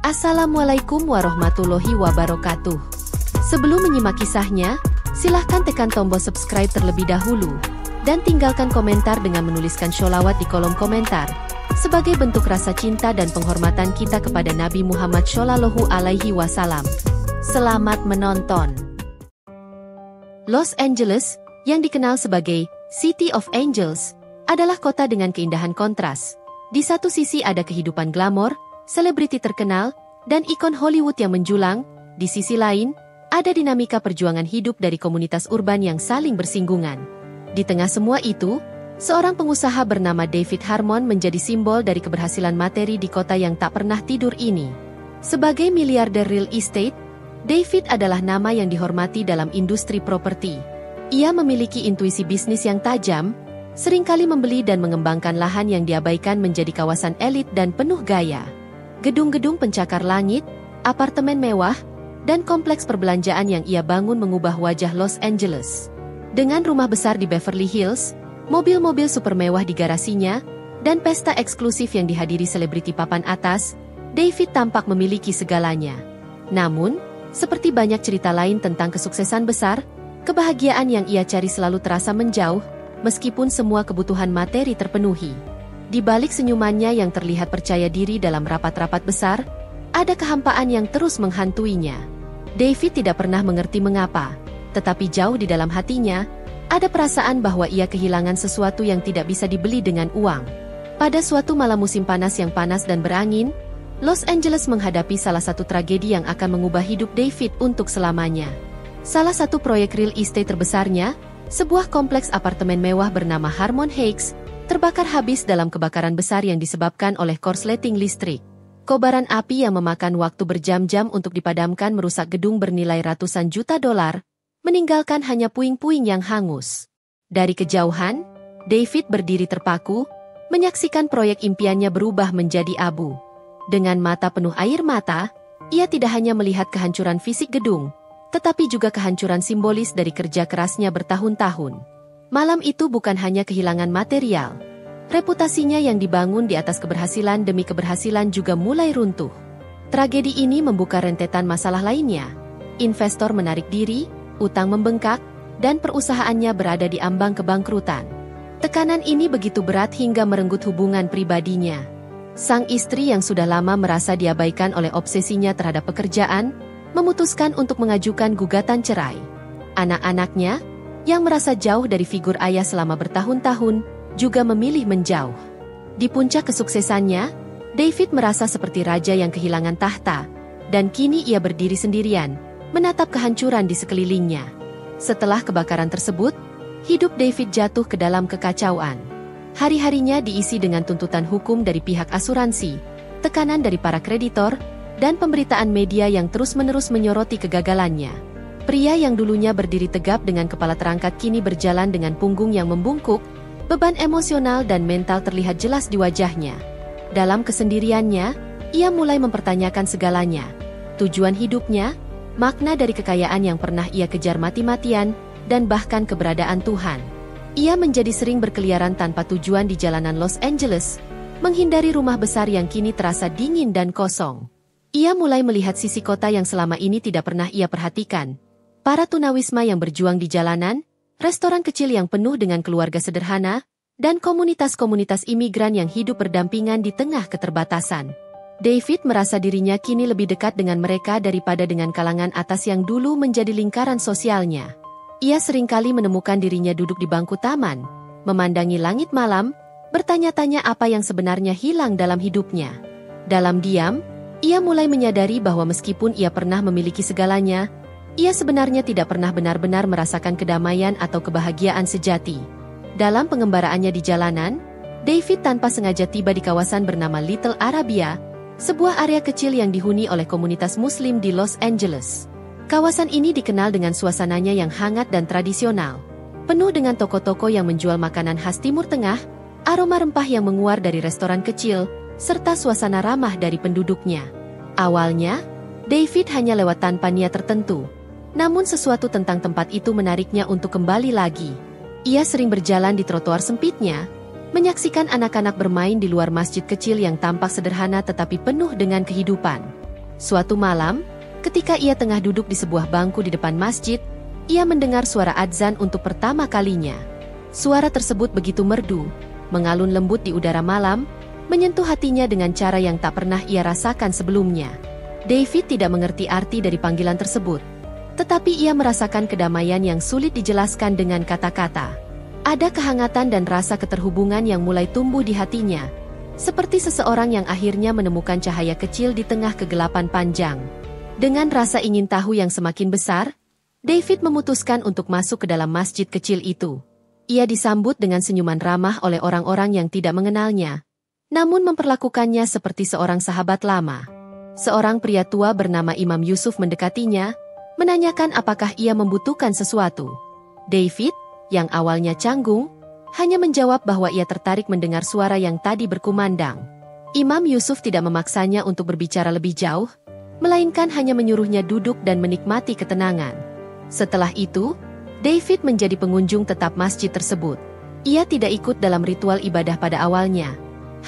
Assalamualaikum warahmatullahi wabarakatuh. Sebelum menyimak kisahnya, silahkan tekan tombol subscribe terlebih dahulu, dan tinggalkan komentar dengan menuliskan sholawat di kolom komentar, sebagai bentuk rasa cinta dan penghormatan kita kepada Nabi Muhammad Shallallahu Alaihi Wasallam. Selamat menonton. Los Angeles, yang dikenal sebagai City of Angels, adalah kota dengan keindahan kontras. Di satu sisi ada kehidupan glamor, selebriti terkenal, dan ikon Hollywood yang menjulang. Di sisi lain, ada dinamika perjuangan hidup dari komunitas urban yang saling bersinggungan. Di tengah semua itu, seorang pengusaha bernama David Harmon menjadi simbol dari keberhasilan materi di kota yang tak pernah tidur ini. Sebagai miliarder real estate, David adalah nama yang dihormati dalam industri properti. Ia memiliki intuisi bisnis yang tajam, seringkali membeli dan mengembangkan lahan yang diabaikan menjadi kawasan elit dan penuh gaya. Gedung-gedung pencakar langit, apartemen mewah, dan kompleks perbelanjaan yang ia bangun mengubah wajah Los Angeles. Dengan rumah besar di Beverly Hills, mobil-mobil super mewah di garasinya, dan pesta eksklusif yang dihadiri selebriti papan atas, David tampak memiliki segalanya. Namun, seperti banyak cerita lain tentang kesuksesan besar, kebahagiaan yang ia cari selalu terasa menjauh, meskipun semua kebutuhan materi terpenuhi. Di balik senyumannya yang terlihat percaya diri dalam rapat-rapat besar, ada kehampaan yang terus menghantuinya. David tidak pernah mengerti mengapa, tetapi jauh di dalam hatinya, ada perasaan bahwa ia kehilangan sesuatu yang tidak bisa dibeli dengan uang. Pada suatu malam musim panas yang panas dan berangin, Los Angeles menghadapi salah satu tragedi yang akan mengubah hidup David untuk selamanya. Salah satu proyek real estate terbesarnya, sebuah kompleks apartemen mewah bernama Harmon Heights, terbakar habis dalam kebakaran besar yang disebabkan oleh korsleting listrik. Kobaran api yang memakan waktu berjam-jam untuk dipadamkan merusak gedung bernilai ratusan juta dolar, meninggalkan hanya puing-puing yang hangus. Dari kejauhan, David berdiri terpaku, menyaksikan proyek impiannya berubah menjadi abu. Dengan mata penuh air mata, ia tidak hanya melihat kehancuran fisik gedung, tetapi juga kehancuran simbolis dari kerja kerasnya bertahun-tahun. Malam itu bukan hanya kehilangan material. Reputasinya yang dibangun di atas keberhasilan demi keberhasilan juga mulai runtuh. Tragedi ini membuka rentetan masalah lainnya. Investor menarik diri, utang membengkak, dan perusahaannya berada di ambang kebangkrutan. Tekanan ini begitu berat hingga merenggut hubungan pribadinya. Sang istri yang sudah lama merasa diabaikan oleh obsesinya terhadap pekerjaan, memutuskan untuk mengajukan gugatan cerai. Anak-anaknya, yang merasa jauh dari figur ayah selama bertahun-tahun, juga memilih menjauh. Di puncak kesuksesannya, David merasa seperti raja yang kehilangan tahta, dan kini ia berdiri sendirian, menatap kehancuran di sekelilingnya. Setelah kebakaran tersebut, hidup David jatuh ke dalam kekacauan. Hari-harinya diisi dengan tuntutan hukum dari pihak asuransi, tekanan dari para kreditor, dan pemberitaan media yang terus-menerus menyoroti kegagalannya. Pria yang dulunya berdiri tegap dengan kepala terangkat kini berjalan dengan punggung yang membungkuk, beban emosional dan mental terlihat jelas di wajahnya. Dalam kesendiriannya, ia mulai mempertanyakan segalanya. Tujuan hidupnya, makna dari kekayaan yang pernah ia kejar mati-matian, dan bahkan keberadaan Tuhan. Ia menjadi sering berkeliaran tanpa tujuan di jalanan Los Angeles, menghindari rumah besar yang kini terasa dingin dan kosong. Ia mulai melihat sisi kota yang selama ini tidak pernah ia perhatikan. Para tunawisma yang berjuang di jalanan, restoran kecil yang penuh dengan keluarga sederhana, dan komunitas-komunitas imigran yang hidup berdampingan di tengah keterbatasan. David merasa dirinya kini lebih dekat dengan mereka daripada dengan kalangan atas yang dulu menjadi lingkaran sosialnya. Ia seringkali menemukan dirinya duduk di bangku taman, memandangi langit malam, bertanya-tanya apa yang sebenarnya hilang dalam hidupnya. Dalam diam, ia mulai menyadari bahwa meskipun ia pernah memiliki segalanya, ia sebenarnya tidak pernah benar-benar merasakan kedamaian atau kebahagiaan sejati. Dalam pengembaraannya di jalanan, David tanpa sengaja tiba di kawasan bernama Little Arabia, sebuah area kecil yang dihuni oleh komunitas Muslim di Los Angeles. Kawasan ini dikenal dengan suasananya yang hangat dan tradisional, penuh dengan toko-toko yang menjual makanan khas Timur Tengah, aroma rempah yang menguar dari restoran kecil, serta suasana ramah dari penduduknya. Awalnya, David hanya lewat tanpa niat tertentu. Namun sesuatu tentang tempat itu menariknya untuk kembali lagi. Ia sering berjalan di trotoar sempitnya, menyaksikan anak-anak bermain di luar masjid kecil yang tampak sederhana tetapi penuh dengan kehidupan. Suatu malam, ketika ia tengah duduk di sebuah bangku di depan masjid, ia mendengar suara adzan untuk pertama kalinya. Suara tersebut begitu merdu, mengalun lembut di udara malam, menyentuh hatinya dengan cara yang tak pernah ia rasakan sebelumnya. David tidak mengerti arti dari panggilan tersebut, tetapi ia merasakan kedamaian yang sulit dijelaskan dengan kata-kata. Ada kehangatan dan rasa keterhubungan yang mulai tumbuh di hatinya, seperti seseorang yang akhirnya menemukan cahaya kecil di tengah kegelapan panjang. Dengan rasa ingin tahu yang semakin besar, David memutuskan untuk masuk ke dalam masjid kecil itu. Ia disambut dengan senyuman ramah oleh orang-orang yang tidak mengenalnya, namun memperlakukannya seperti seorang sahabat lama. Seorang pria tua bernama Imam Yusuf mendekatinya, menanyakan apakah ia membutuhkan sesuatu. David, yang awalnya canggung, hanya menjawab bahwa ia tertarik mendengar suara yang tadi berkumandang. Imam Yusuf tidak memaksanya untuk berbicara lebih jauh, melainkan hanya menyuruhnya duduk dan menikmati ketenangan. Setelah itu, David menjadi pengunjung tetap masjid tersebut. Ia tidak ikut dalam ritual ibadah pada awalnya,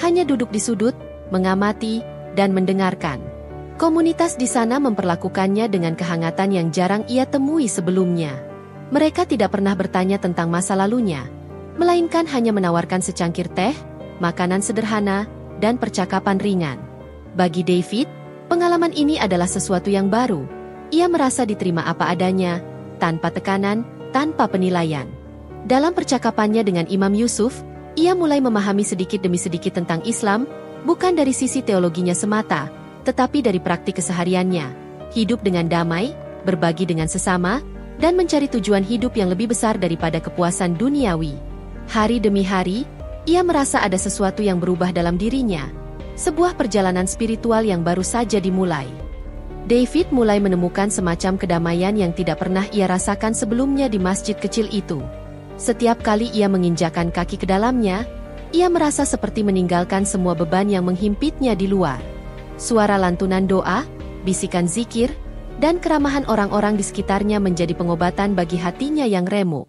hanya duduk di sudut, mengamati, dan mendengarkan. Komunitas di sana memperlakukannya dengan kehangatan yang jarang ia temui sebelumnya. Mereka tidak pernah bertanya tentang masa lalunya, melainkan hanya menawarkan secangkir teh, makanan sederhana, dan percakapan ringan. Bagi David, pengalaman ini adalah sesuatu yang baru. Ia merasa diterima apa adanya, tanpa tekanan, tanpa penilaian. Dalam percakapannya dengan Imam Yusuf, ia mulai memahami sedikit demi sedikit tentang Islam, bukan dari sisi teologinya semata, tetapi dari praktik kesehariannya, hidup dengan damai, berbagi dengan sesama, dan mencari tujuan hidup yang lebih besar daripada kepuasan duniawi. Hari demi hari, ia merasa ada sesuatu yang berubah dalam dirinya, sebuah perjalanan spiritual yang baru saja dimulai. David mulai menemukan semacam kedamaian yang tidak pernah ia rasakan sebelumnya di masjid kecil itu. Setiap kali ia menginjakan kaki ke dalamnya, ia merasa seperti meninggalkan semua beban yang menghimpitnya di luar. Suara lantunan doa, bisikan zikir, dan keramahan orang-orang di sekitarnya menjadi pengobatan bagi hatinya yang remuk.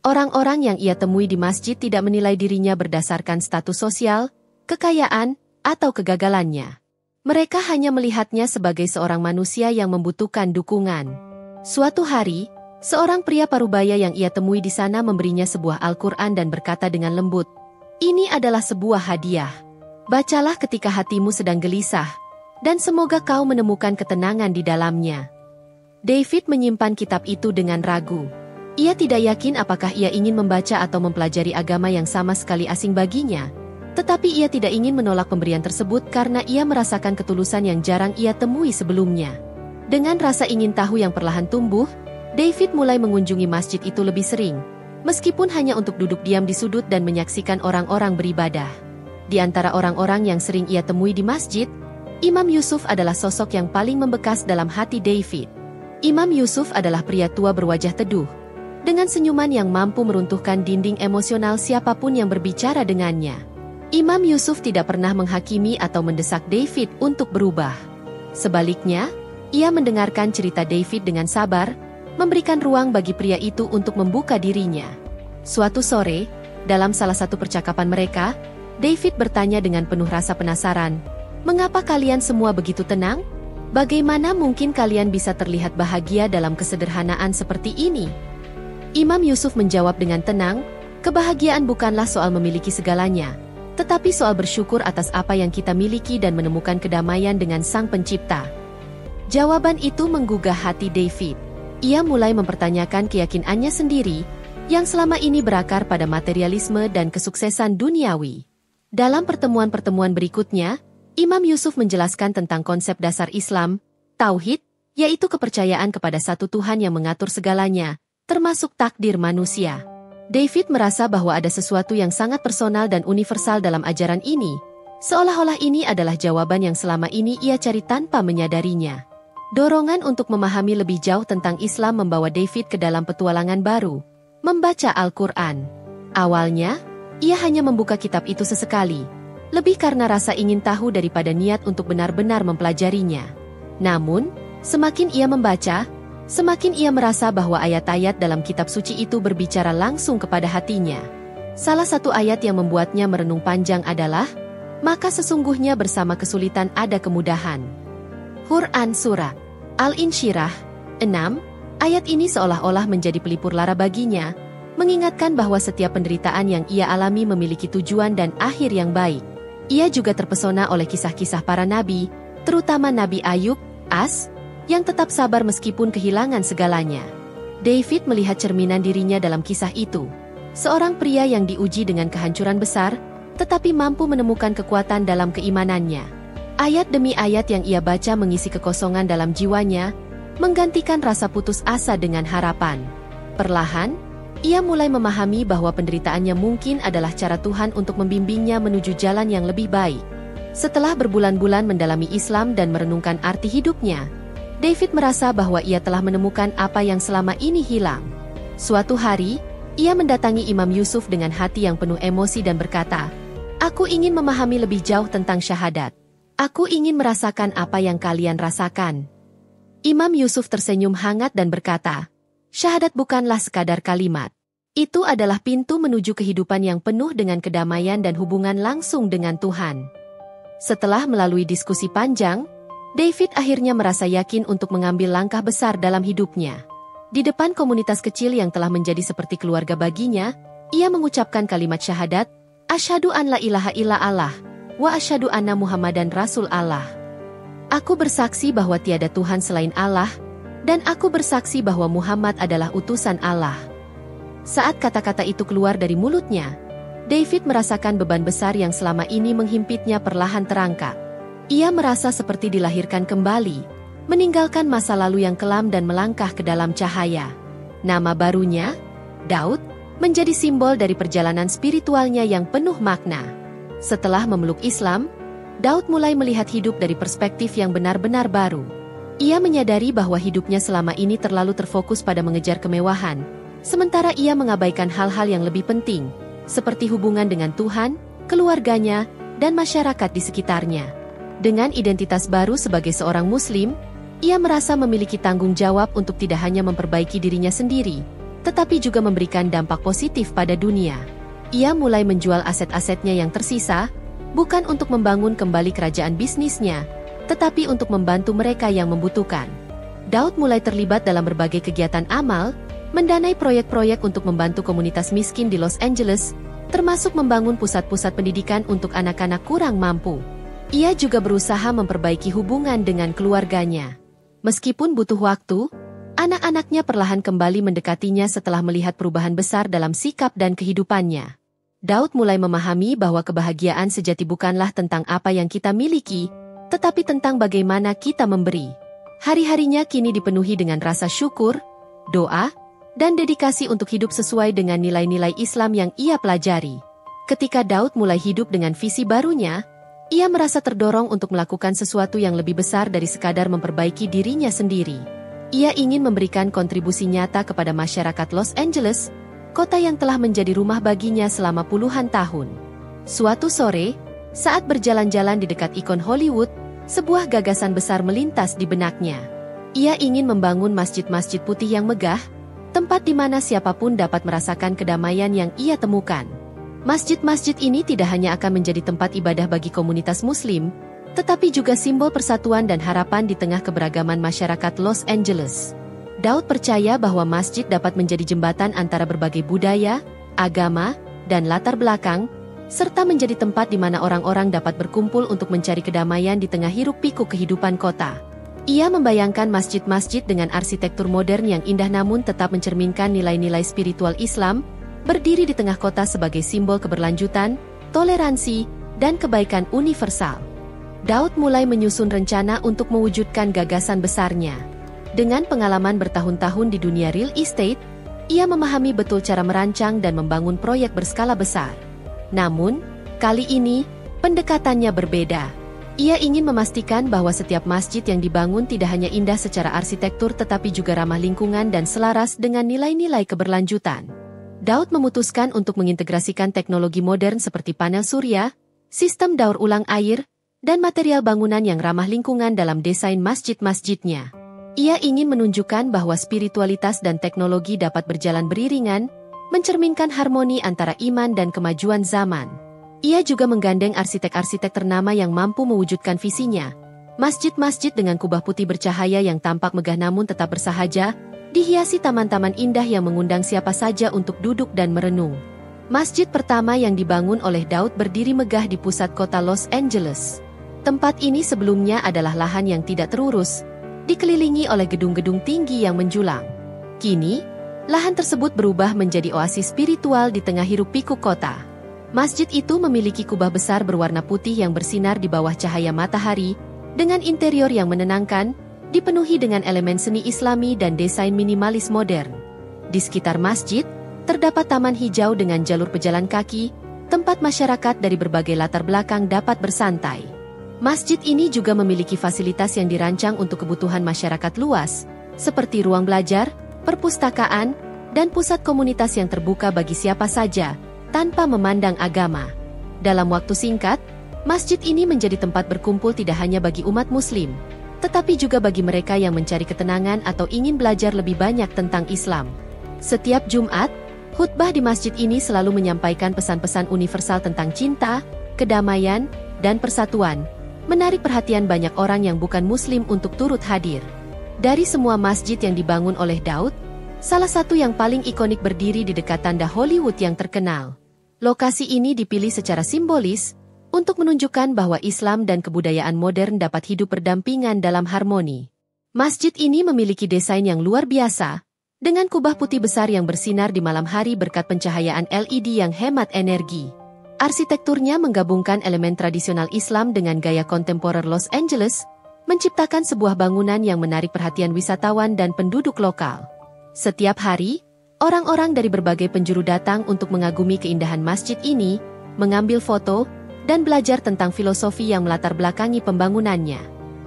Orang-orang yang ia temui di masjid tidak menilai dirinya berdasarkan status sosial, kekayaan, atau kegagalannya. Mereka hanya melihatnya sebagai seorang manusia yang membutuhkan dukungan. Suatu hari, seorang pria parubaya yang ia temui di sana memberinya sebuah Al-Quran dan berkata dengan lembut, "Ini adalah sebuah hadiah. Bacalah ketika hatimu sedang gelisah, dan semoga kau menemukan ketenangan di dalamnya." David menyimpan kitab itu dengan ragu. Ia tidak yakin apakah ia ingin membaca atau mempelajari agama yang sama sekali asing baginya. Tetapi ia tidak ingin menolak pemberian tersebut karena ia merasakan ketulusan yang jarang ia temui sebelumnya. Dengan rasa ingin tahu yang perlahan tumbuh, David mulai mengunjungi masjid itu lebih sering, meskipun hanya untuk duduk diam di sudut dan menyaksikan orang-orang beribadah. Di antara orang-orang yang sering ia temui di masjid, Imam Yusuf adalah sosok yang paling membekas dalam hati David. Imam Yusuf adalah pria tua berwajah teduh, dengan senyuman yang mampu meruntuhkan dinding emosional siapapun yang berbicara dengannya. Imam Yusuf tidak pernah menghakimi atau mendesak David untuk berubah. Sebaliknya, ia mendengarkan cerita David dengan sabar, memberikan ruang bagi pria itu untuk membuka dirinya. Suatu sore, dalam salah satu percakapan mereka, David bertanya dengan penuh rasa penasaran, "Mengapa kalian semua begitu tenang? Bagaimana mungkin kalian bisa terlihat bahagia dalam kesederhanaan seperti ini?" Imam Yusuf menjawab dengan tenang, "Kebahagiaan bukanlah soal memiliki segalanya, tetapi soal bersyukur atas apa yang kita miliki dan menemukan kedamaian dengan Sang Pencipta." Jawaban itu menggugah hati David. Ia mulai mempertanyakan keyakinannya sendiri, yang selama ini berakar pada materialisme dan kesuksesan duniawi. Dalam pertemuan-pertemuan berikutnya, Imam Yusuf menjelaskan tentang konsep dasar Islam, tauhid, yaitu kepercayaan kepada satu Tuhan yang mengatur segalanya, termasuk takdir manusia. David merasa bahwa ada sesuatu yang sangat personal dan universal dalam ajaran ini, seolah-olah ini adalah jawaban yang selama ini ia cari tanpa menyadarinya. Dorongan untuk memahami lebih jauh tentang Islam membawa David ke dalam petualangan baru, membaca Al-Quran. Awalnya, ia hanya membuka kitab itu sesekali, lebih karena rasa ingin tahu daripada niat untuk benar-benar mempelajarinya. Namun, semakin ia membaca, semakin ia merasa bahwa ayat-ayat dalam kitab suci itu berbicara langsung kepada hatinya. Salah satu ayat yang membuatnya merenung panjang adalah, "Maka sesungguhnya bersama kesulitan ada kemudahan." Quran Surah Al-Insyirah 6, ayat ini seolah-olah menjadi pelipur lara baginya, mengingatkan bahwa setiap penderitaan yang ia alami memiliki tujuan dan akhir yang baik. Ia juga terpesona oleh kisah-kisah para nabi, terutama Nabi Ayub, yang tetap sabar meskipun kehilangan segalanya. David melihat cerminan dirinya dalam kisah itu. Seorang pria yang diuji dengan kehancuran besar, tetapi mampu menemukan kekuatan dalam keimanannya. Ayat demi ayat yang ia baca mengisi kekosongan dalam jiwanya, menggantikan rasa putus asa dengan harapan. Perlahan, ia mulai memahami bahwa penderitaannya mungkin adalah cara Tuhan untuk membimbingnya menuju jalan yang lebih baik. Setelah berbulan-bulan mendalami Islam dan merenungkan arti hidupnya, David merasa bahwa ia telah menemukan apa yang selama ini hilang. Suatu hari, ia mendatangi Imam Yusuf dengan hati yang penuh emosi dan berkata, "Aku ingin memahami lebih jauh tentang syahadat. Aku ingin merasakan apa yang kalian rasakan." Imam Yusuf tersenyum hangat dan berkata, "Syahadat bukanlah sekadar kalimat. Itu adalah pintu menuju kehidupan yang penuh dengan kedamaian dan hubungan langsung dengan Tuhan." Setelah melalui diskusi panjang, David akhirnya merasa yakin untuk mengambil langkah besar dalam hidupnya. Di depan komunitas kecil yang telah menjadi seperti keluarga baginya, ia mengucapkan kalimat syahadat, "Asyhadu an la ilaha illa Allah, wa asyhadu anna Muhammadan Rasul Allah." Aku bersaksi bahwa tiada Tuhan selain Allah, dan aku bersaksi bahwa Muhammad adalah utusan Allah. Saat kata-kata itu keluar dari mulutnya, David merasakan beban besar yang selama ini menghimpitnya perlahan terangkat. Ia merasa seperti dilahirkan kembali, meninggalkan masa lalu yang kelam dan melangkah ke dalam cahaya. Nama barunya, Daud, menjadi simbol dari perjalanan spiritualnya yang penuh makna. Setelah memeluk Islam, Daud mulai melihat hidup dari perspektif yang benar-benar baru. Ia menyadari bahwa hidupnya selama ini terlalu terfokus pada mengejar kemewahan, sementara ia mengabaikan hal-hal yang lebih penting, seperti hubungan dengan Tuhan, keluarganya, dan masyarakat di sekitarnya. Dengan identitas baru sebagai seorang Muslim, ia merasa memiliki tanggung jawab untuk tidak hanya memperbaiki dirinya sendiri, tetapi juga memberikan dampak positif pada dunia. Ia mulai menjual aset-asetnya yang tersisa, bukan untuk membangun kembali kerajaan bisnisnya, tetapi untuk membantu mereka yang membutuhkan. Daud mulai terlibat dalam berbagai kegiatan amal, mendanai proyek-proyek untuk membantu komunitas miskin di Los Angeles, termasuk membangun pusat-pusat pendidikan untuk anak-anak kurang mampu. Ia juga berusaha memperbaiki hubungan dengan keluarganya. Meskipun butuh waktu, anak-anaknya perlahan kembali mendekatinya setelah melihat perubahan besar dalam sikap dan kehidupannya. Daud mulai memahami bahwa kebahagiaan sejati bukanlah tentang apa yang kita miliki, tetapi tentang bagaimana kita memberi. Hari-harinya kini dipenuhi dengan rasa syukur, doa, dan dedikasi untuk hidup sesuai dengan nilai-nilai Islam yang ia pelajari. Ketika Daud mulai hidup dengan visi barunya, ia merasa terdorong untuk melakukan sesuatu yang lebih besar dari sekadar memperbaiki dirinya sendiri. Ia ingin memberikan kontribusi nyata kepada masyarakat Los Angeles, kota yang telah menjadi rumah baginya selama puluhan tahun. Suatu sore, saat berjalan-jalan di dekat ikon Hollywood, sebuah gagasan besar melintas di benaknya. Ia ingin membangun masjid-masjid putih yang megah, tempat di mana siapapun dapat merasakan kedamaian yang ia temukan. Masjid-masjid ini tidak hanya akan menjadi tempat ibadah bagi komunitas Muslim, tetapi juga simbol persatuan dan harapan di tengah keberagaman masyarakat Los Angeles. Daud percaya bahwa masjid dapat menjadi jembatan antara berbagai budaya, agama, dan latar belakang, serta menjadi tempat di mana orang-orang dapat berkumpul untuk mencari kedamaian di tengah hiruk-pikuk kehidupan kota. Ia membayangkan masjid-masjid dengan arsitektur modern yang indah namun tetap mencerminkan nilai-nilai spiritual Islam, berdiri di tengah kota sebagai simbol keberlanjutan, toleransi, dan kebaikan universal. Daud mulai menyusun rencana untuk mewujudkan gagasan besarnya. Dengan pengalaman bertahun-tahun di dunia real estate, ia memahami betul cara merancang dan membangun proyek berskala besar. Namun, kali ini, pendekatannya berbeda. Ia ingin memastikan bahwa setiap masjid yang dibangun tidak hanya indah secara arsitektur tetapi juga ramah lingkungan dan selaras dengan nilai-nilai keberlanjutan. Daud memutuskan untuk mengintegrasikan teknologi modern seperti panel surya, sistem daur ulang air, dan material bangunan yang ramah lingkungan dalam desain masjid-masjidnya. Ia ingin menunjukkan bahwa spiritualitas dan teknologi dapat berjalan beriringan, mencerminkan harmoni antara iman dan kemajuan zaman. Ia juga menggandeng arsitek-arsitek ternama yang mampu mewujudkan visinya, Masjid-masjid dengan kubah putih bercahaya yang tampak megah namun tetap bersahaja, dihiasi taman-taman indah yang mengundang siapa saja untuk duduk dan merenung. Masjid pertama yang dibangun oleh Daud berdiri megah di pusat kota Los Angeles. Tempat ini sebelumnya adalah lahan yang tidak terurus, dikelilingi oleh gedung-gedung tinggi yang menjulang. Kini, lahan tersebut berubah menjadi oasis spiritual di tengah hiruk-pikuk kota. Masjid itu memiliki kubah besar berwarna putih yang bersinar di bawah cahaya matahari, dengan interior yang menenangkan, dipenuhi dengan elemen seni Islami dan desain minimalis modern. Di sekitar masjid, terdapat taman hijau dengan jalur pejalan kaki, tempat masyarakat dari berbagai latar belakang dapat bersantai. Masjid ini juga memiliki fasilitas yang dirancang untuk kebutuhan masyarakat luas, seperti ruang belajar, perpustakaan, dan pusat komunitas yang terbuka bagi siapa saja, tanpa memandang agama. Dalam waktu singkat, masjid ini menjadi tempat berkumpul tidak hanya bagi umat muslim, tetapi juga bagi mereka yang mencari ketenangan atau ingin belajar lebih banyak tentang Islam. Setiap Jumat, khutbah di masjid ini selalu menyampaikan pesan-pesan universal tentang cinta, kedamaian, dan persatuan, menarik perhatian banyak orang yang bukan muslim untuk turut hadir. Dari semua masjid yang dibangun oleh Daud, salah satu yang paling ikonik berdiri di dekat tanda Hollywood yang terkenal. Lokasi ini dipilih secara simbolis, untuk menunjukkan bahwa Islam dan kebudayaan modern dapat hidup berdampingan dalam harmoni. Masjid ini memiliki desain yang luar biasa, dengan kubah putih besar yang bersinar di malam hari berkat pencahayaan LED yang hemat energi. Arsitekturnya menggabungkan elemen tradisional Islam dengan gaya kontemporer Los Angeles, menciptakan sebuah bangunan yang menarik perhatian wisatawan dan penduduk lokal. Setiap hari, orang-orang dari berbagai penjuru datang untuk mengagumi keindahan masjid ini, mengambil foto, dan belajar tentang filosofi yang melatar belakangi pembangunannya.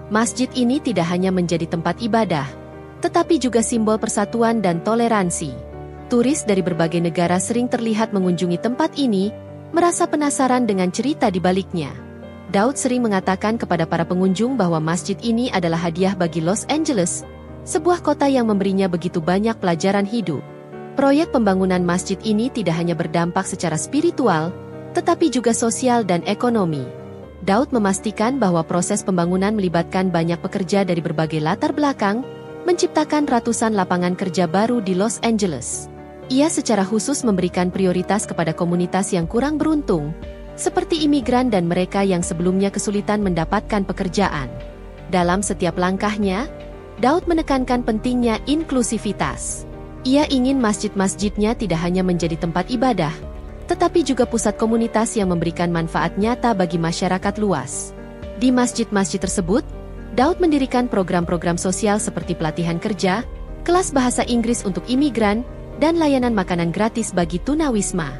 Masjid ini tidak hanya menjadi tempat ibadah, tetapi juga simbol persatuan dan toleransi. Turis dari berbagai negara sering terlihat mengunjungi tempat ini, merasa penasaran dengan cerita di baliknya. Daud sering mengatakan kepada para pengunjung bahwa masjid ini adalah hadiah bagi Los Angeles, sebuah kota yang memberinya begitu banyak pelajaran hidup. Proyek pembangunan masjid ini tidak hanya berdampak secara spiritual, tetapi juga sosial dan ekonomi. Daud memastikan bahwa proses pembangunan melibatkan banyak pekerja dari berbagai latar belakang, menciptakan ratusan lapangan kerja baru di Los Angeles. Ia secara khusus memberikan prioritas kepada komunitas yang kurang beruntung, seperti imigran dan mereka yang sebelumnya kesulitan mendapatkan pekerjaan. Dalam setiap langkahnya, Daud menekankan pentingnya inklusivitas. Ia ingin masjid-masjidnya tidak hanya menjadi tempat ibadah, tetapi juga pusat komunitas yang memberikan manfaat nyata bagi masyarakat luas. Di masjid-masjid tersebut, Daud mendirikan program-program sosial seperti pelatihan kerja, kelas bahasa Inggris untuk imigran, dan layanan makanan gratis bagi tunawisma.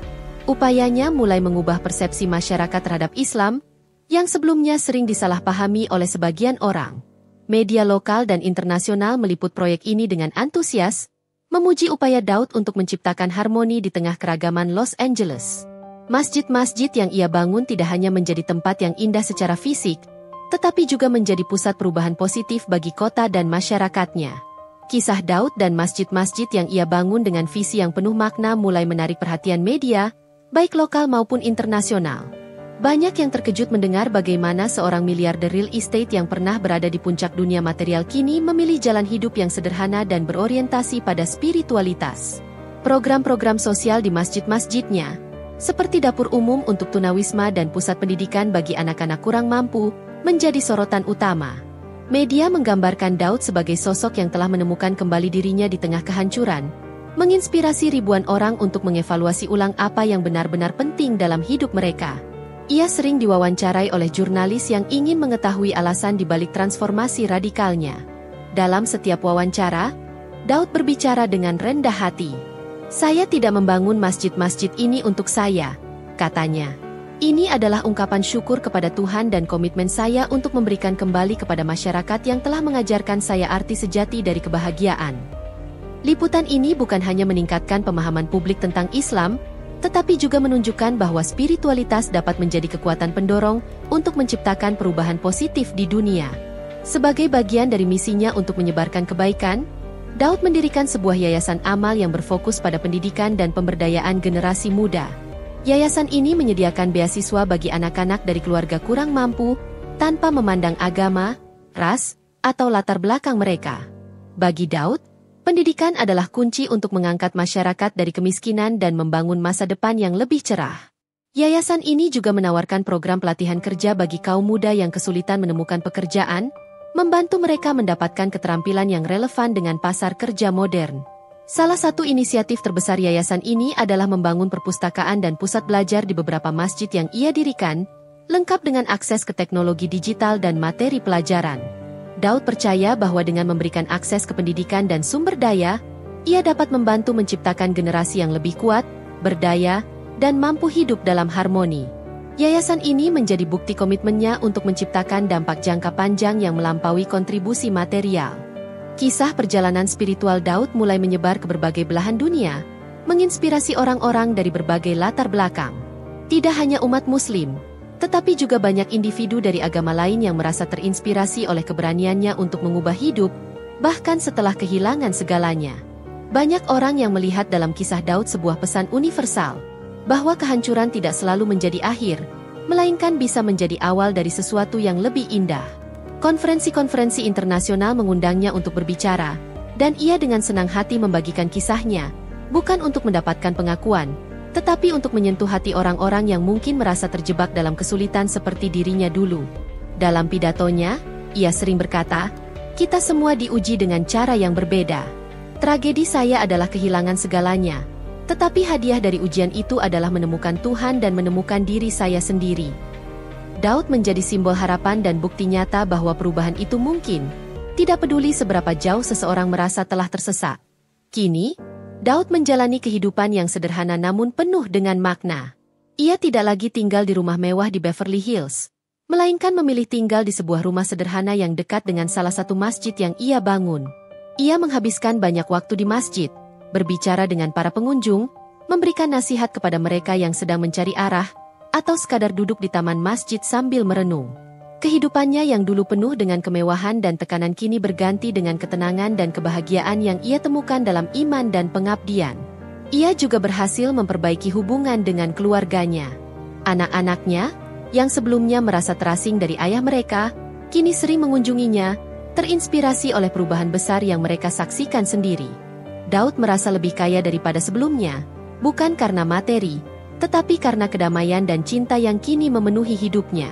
Upayanya mulai mengubah persepsi masyarakat terhadap Islam, yang sebelumnya sering disalahpahami oleh sebagian orang. Media lokal dan internasional meliput proyek ini dengan antusias, memuji upaya Daud untuk menciptakan harmoni di tengah keragaman Los Angeles. Masjid-masjid yang ia bangun tidak hanya menjadi tempat yang indah secara fisik, tetapi juga menjadi pusat perubahan positif bagi kota dan masyarakatnya. Kisah Daud dan masjid-masjid yang ia bangun dengan visi yang penuh makna mulai menarik perhatian media, baik lokal maupun internasional. Banyak yang terkejut mendengar bagaimana seorang miliarder real estate yang pernah berada di puncak dunia material kini memilih jalan hidup yang sederhana dan berorientasi pada spiritualitas. Program-program sosial di masjid-masjidnya, seperti dapur umum untuk tunawisma dan pusat pendidikan bagi anak-anak kurang mampu, menjadi sorotan utama. Media menggambarkan Daud sebagai sosok yang telah menemukan kembali dirinya di tengah kehancuran, menginspirasi ribuan orang untuk mengevaluasi ulang apa yang benar-benar penting dalam hidup mereka. Ia sering diwawancarai oleh jurnalis yang ingin mengetahui alasan di balik transformasi radikalnya. Dalam setiap wawancara, Daud berbicara dengan rendah hati. "Saya tidak membangun masjid-masjid ini untuk saya," katanya. "Ini adalah ungkapan syukur kepada Tuhan dan komitmen saya untuk memberikan kembali kepada masyarakat yang telah mengajarkan saya arti sejati dari kebahagiaan." Liputan ini bukan hanya meningkatkan pemahaman publik tentang Islam, tetapi juga menunjukkan bahwa spiritualitas dapat menjadi kekuatan pendorong untuk menciptakan perubahan positif di dunia. Sebagai bagian dari misinya untuk menyebarkan kebaikan, Daud mendirikan sebuah yayasan amal yang berfokus pada pendidikan dan pemberdayaan generasi muda. Yayasan ini menyediakan beasiswa bagi anak-anak dari keluarga kurang mampu, tanpa memandang agama, ras, atau latar belakang mereka. Bagi Daud, pendidikan adalah kunci untuk mengangkat masyarakat dari kemiskinan dan membangun masa depan yang lebih cerah. Yayasan ini juga menawarkan program pelatihan kerja bagi kaum muda yang kesulitan menemukan pekerjaan, membantu mereka mendapatkan keterampilan yang relevan dengan pasar kerja modern. Salah satu inisiatif terbesar yayasan ini adalah membangun perpustakaan dan pusat belajar di beberapa masjid yang ia dirikan, lengkap dengan akses ke teknologi digital dan materi pelajaran. Daud percaya bahwa dengan memberikan akses ke pendidikan dan sumber daya, ia dapat membantu menciptakan generasi yang lebih kuat, berdaya, dan mampu hidup dalam harmoni. Yayasan ini menjadi bukti komitmennya untuk menciptakan dampak jangka panjang yang melampaui kontribusi material. Kisah perjalanan spiritual Daud mulai menyebar ke berbagai belahan dunia, menginspirasi orang-orang dari berbagai latar belakang. Tidak hanya umat Muslim, tetapi juga banyak individu dari agama lain yang merasa terinspirasi oleh keberaniannya untuk mengubah hidup, bahkan setelah kehilangan segalanya. Banyak orang yang melihat dalam kisah Daud sebuah pesan universal, bahwa kehancuran tidak selalu menjadi akhir, melainkan bisa menjadi awal dari sesuatu yang lebih indah. Konferensi-konferensi internasional mengundangnya untuk berbicara, dan ia dengan senang hati membagikan kisahnya, bukan untuk mendapatkan pengakuan, tetapi untuk menyentuh hati orang-orang yang mungkin merasa terjebak dalam kesulitan seperti dirinya dulu. Dalam pidatonya, ia sering berkata, "Kita semua diuji dengan cara yang berbeda. Tragedi saya adalah kehilangan segalanya, tetapi hadiah dari ujian itu adalah menemukan Tuhan dan menemukan diri saya sendiri." Daud menjadi simbol harapan dan bukti nyata bahwa perubahan itu mungkin, tidak peduli seberapa jauh seseorang merasa telah tersesat. Kini, Daud menjalani kehidupan yang sederhana namun penuh dengan makna. Ia tidak lagi tinggal di rumah mewah di Beverly Hills, melainkan memilih tinggal di sebuah rumah sederhana yang dekat dengan salah satu masjid yang ia bangun. Ia menghabiskan banyak waktu di masjid, berbicara dengan para pengunjung, memberikan nasihat kepada mereka yang sedang mencari arah, atau sekadar duduk di taman masjid sambil merenung. Kehidupannya yang dulu penuh dengan kemewahan dan tekanan kini berganti dengan ketenangan dan kebahagiaan yang ia temukan dalam iman dan pengabdian. Ia juga berhasil memperbaiki hubungan dengan keluarganya. Anak-anaknya, yang sebelumnya merasa terasing dari ayah mereka, kini sering mengunjunginya, terinspirasi oleh perubahan besar yang mereka saksikan sendiri. Daud merasa lebih kaya daripada sebelumnya, bukan karena materi, tetapi karena kedamaian dan cinta yang kini memenuhi hidupnya.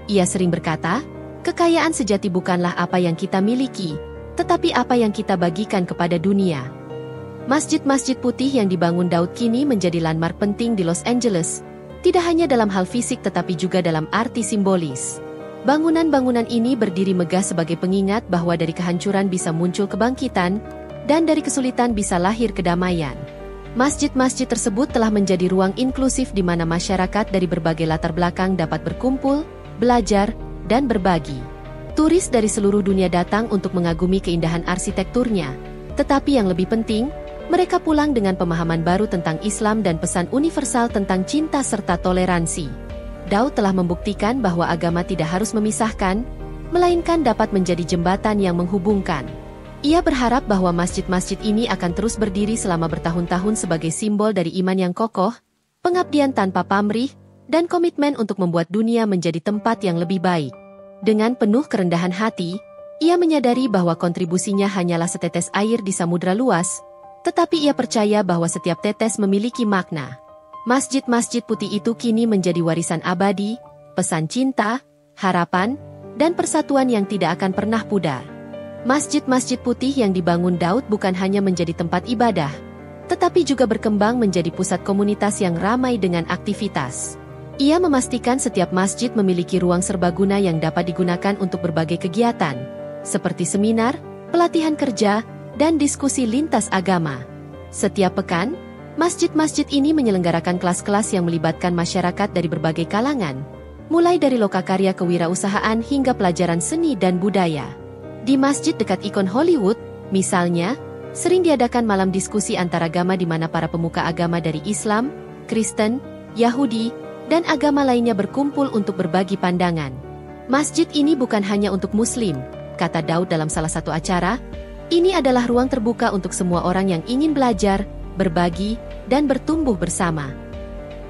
Ia sering berkata, "Kekayaan sejati bukanlah apa yang kita miliki, tetapi apa yang kita bagikan kepada dunia." Masjid-masjid putih yang dibangun Daud kini menjadi landmark penting di Los Angeles, tidak hanya dalam hal fisik tetapi juga dalam arti simbolis. Bangunan-bangunan ini berdiri megah sebagai pengingat bahwa dari kehancuran bisa muncul kebangkitan, dan dari kesulitan bisa lahir kedamaian. Masjid-masjid tersebut telah menjadi ruang inklusif di mana masyarakat dari berbagai latar belakang dapat berkumpul, belajar, dan berbagi. Turis dari seluruh dunia datang untuk mengagumi keindahan arsitekturnya, tetapi yang lebih penting, mereka pulang dengan pemahaman baru tentang Islam dan pesan universal tentang cinta serta toleransi. Daud telah membuktikan bahwa agama tidak harus memisahkan, melainkan dapat menjadi jembatan yang menghubungkan. Ia berharap bahwa masjid-masjid ini akan terus berdiri selama bertahun-tahun sebagai simbol dari iman yang kokoh, pengabdian tanpa pamrih, dan komitmen untuk membuat dunia menjadi tempat yang lebih baik. Dengan penuh kerendahan hati, ia menyadari bahwa kontribusinya hanyalah setetes air di samudera luas, tetapi ia percaya bahwa setiap tetes memiliki makna. Masjid-masjid putih itu kini menjadi warisan abadi, pesan cinta, harapan, dan persatuan yang tidak akan pernah pudar. Masjid-masjid putih yang dibangun Daud bukan hanya menjadi tempat ibadah, tetapi juga berkembang menjadi pusat komunitas yang ramai dengan aktivitas. Ia memastikan setiap masjid memiliki ruang serbaguna yang dapat digunakan untuk berbagai kegiatan, seperti seminar, pelatihan kerja, dan diskusi lintas agama. Setiap pekan, masjid-masjid ini menyelenggarakan kelas-kelas yang melibatkan masyarakat dari berbagai kalangan, mulai dari lokakarya kewirausahaan hingga pelajaran seni dan budaya. Di masjid dekat ikon Hollywood, misalnya, sering diadakan malam diskusi antaragama di mana para pemuka agama dari Islam, Kristen, Yahudi, dan agama lainnya berkumpul untuk berbagi pandangan. Masjid ini bukan hanya untuk Muslim, kata Daud dalam salah satu acara, ini adalah ruang terbuka untuk semua orang yang ingin belajar, berbagi, dan bertumbuh bersama.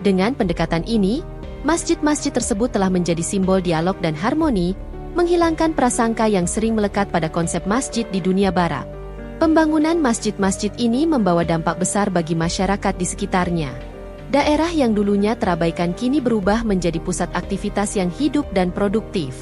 Dengan pendekatan ini, masjid-masjid tersebut telah menjadi simbol dialog dan harmoni, menghilangkan prasangka yang sering melekat pada konsep masjid di dunia barat. Pembangunan masjid-masjid ini membawa dampak besar bagi masyarakat di sekitarnya. Daerah yang dulunya terabaikan kini berubah menjadi pusat aktivitas yang hidup dan produktif.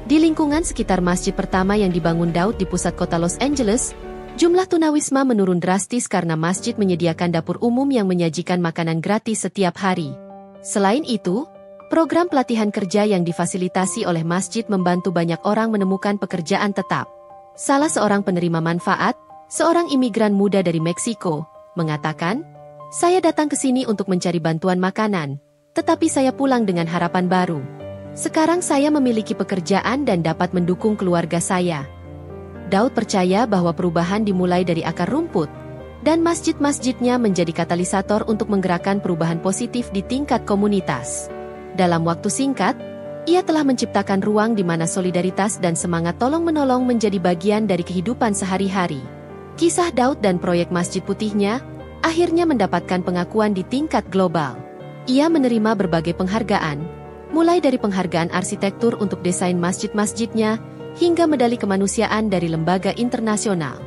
Di lingkungan sekitar masjid pertama yang dibangun Daud di pusat kota Los Angeles, jumlah tunawisma menurun drastis karena masjid menyediakan dapur umum yang menyajikan makanan gratis setiap hari. Selain itu, program pelatihan kerja yang difasilitasi oleh masjid membantu banyak orang menemukan pekerjaan tetap. Salah seorang penerima manfaat, seorang imigran muda dari Meksiko, mengatakan, "Saya datang ke sini untuk mencari bantuan makanan, tetapi saya pulang dengan harapan baru. Sekarang saya memiliki pekerjaan dan dapat mendukung keluarga saya." Daud percaya bahwa perubahan dimulai dari akar rumput, dan masjid-masjidnya menjadi katalisator untuk menggerakkan perubahan positif di tingkat komunitas. Dalam waktu singkat, ia telah menciptakan ruang di mana solidaritas dan semangat tolong-menolong menjadi bagian dari kehidupan sehari-hari. Kisah Daud dan proyek Masjid Putihnya akhirnya mendapatkan pengakuan di tingkat global. Ia menerima berbagai penghargaan, mulai dari penghargaan arsitektur untuk desain masjid-masjidnya, hingga medali kemanusiaan dari lembaga internasional.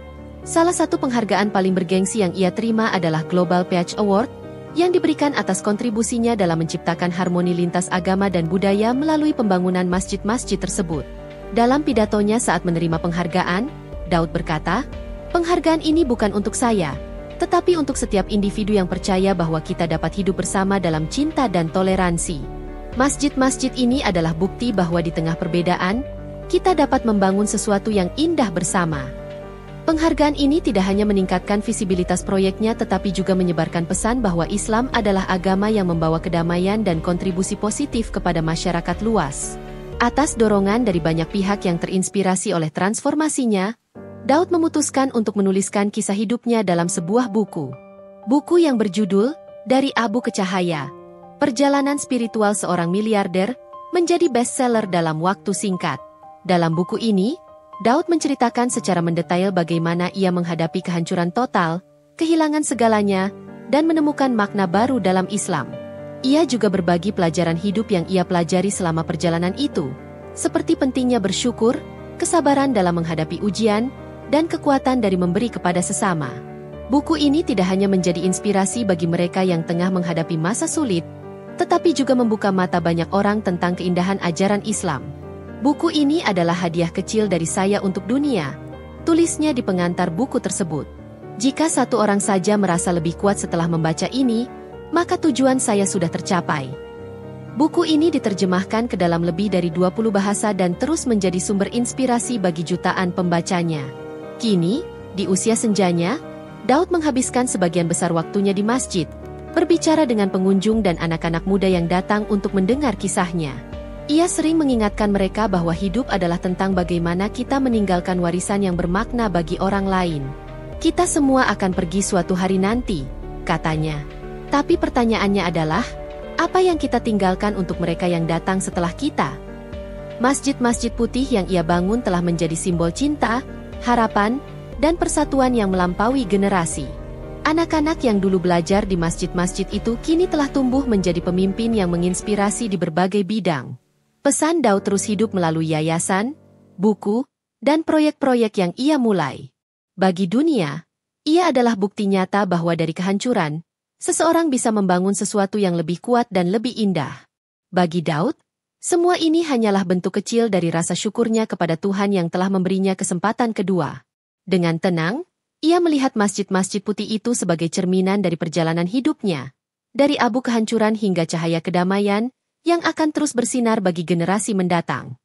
Salah satu penghargaan paling bergengsi yang ia terima adalah Global Peace Award, yang diberikan atas kontribusinya dalam menciptakan harmoni lintas agama dan budaya melalui pembangunan masjid-masjid tersebut. Dalam pidatonya saat menerima penghargaan, Daud berkata, "Penghargaan ini bukan untuk saya, tetapi untuk setiap individu yang percaya bahwa kita dapat hidup bersama dalam cinta dan toleransi. Masjid-masjid ini adalah bukti bahwa di tengah perbedaan, kita dapat membangun sesuatu yang indah bersama." Penghargaan ini tidak hanya meningkatkan visibilitas proyeknya tetapi juga menyebarkan pesan bahwa Islam adalah agama yang membawa kedamaian dan kontribusi positif kepada masyarakat luas. Atas dorongan dari banyak pihak yang terinspirasi oleh transformasinya, Daud memutuskan untuk menuliskan kisah hidupnya dalam sebuah buku. Buku yang berjudul Dari Abu ke Cahaya, Perjalanan Spiritual Seorang Miliarder, menjadi bestseller dalam waktu singkat. Dalam buku ini, Daud menceritakan secara mendetail bagaimana ia menghadapi kehancuran total, kehilangan segalanya, dan menemukan makna baru dalam Islam. Ia juga berbagi pelajaran hidup yang ia pelajari selama perjalanan itu, seperti pentingnya bersyukur, kesabaran dalam menghadapi ujian, dan kekuatan dari memberi kepada sesama. Buku ini tidak hanya menjadi inspirasi bagi mereka yang tengah menghadapi masa sulit, tetapi juga membuka mata banyak orang tentang keindahan ajaran Islam. "Buku ini adalah hadiah kecil dari saya untuk dunia," tulisnya di pengantar buku tersebut. "Jika satu orang saja merasa lebih kuat setelah membaca ini, maka tujuan saya sudah tercapai." Buku ini diterjemahkan ke dalam lebih dari 20 bahasa dan terus menjadi sumber inspirasi bagi jutaan pembacanya. Kini, di usia senjanya, Daud menghabiskan sebagian besar waktunya di masjid, berbicara dengan pengunjung dan anak-anak muda yang datang untuk mendengar kisahnya. Ia sering mengingatkan mereka bahwa hidup adalah tentang bagaimana kita meninggalkan warisan yang bermakna bagi orang lain. "Kita semua akan pergi suatu hari nanti," katanya. "Tapi pertanyaannya adalah, apa yang kita tinggalkan untuk mereka yang datang setelah kita?" Masjid-masjid putih yang ia bangun telah menjadi simbol cinta, harapan, dan persatuan yang melampaui generasi. Anak-anak yang dulu belajar di masjid-masjid itu kini telah tumbuh menjadi pemimpin yang menginspirasi di berbagai bidang. Pesan Daud terus hidup melalui yayasan, buku, dan proyek-proyek yang ia mulai. Bagi dunia, ia adalah bukti nyata bahwa dari kehancuran, seseorang bisa membangun sesuatu yang lebih kuat dan lebih indah. Bagi Daud, semua ini hanyalah bentuk kecil dari rasa syukurnya kepada Tuhan yang telah memberinya kesempatan kedua. Dengan tenang, ia melihat masjid-masjid putih itu sebagai cerminan dari perjalanan hidupnya, dari abu kehancuran hingga cahaya kedamaian, yang akan terus bersinar bagi generasi mendatang.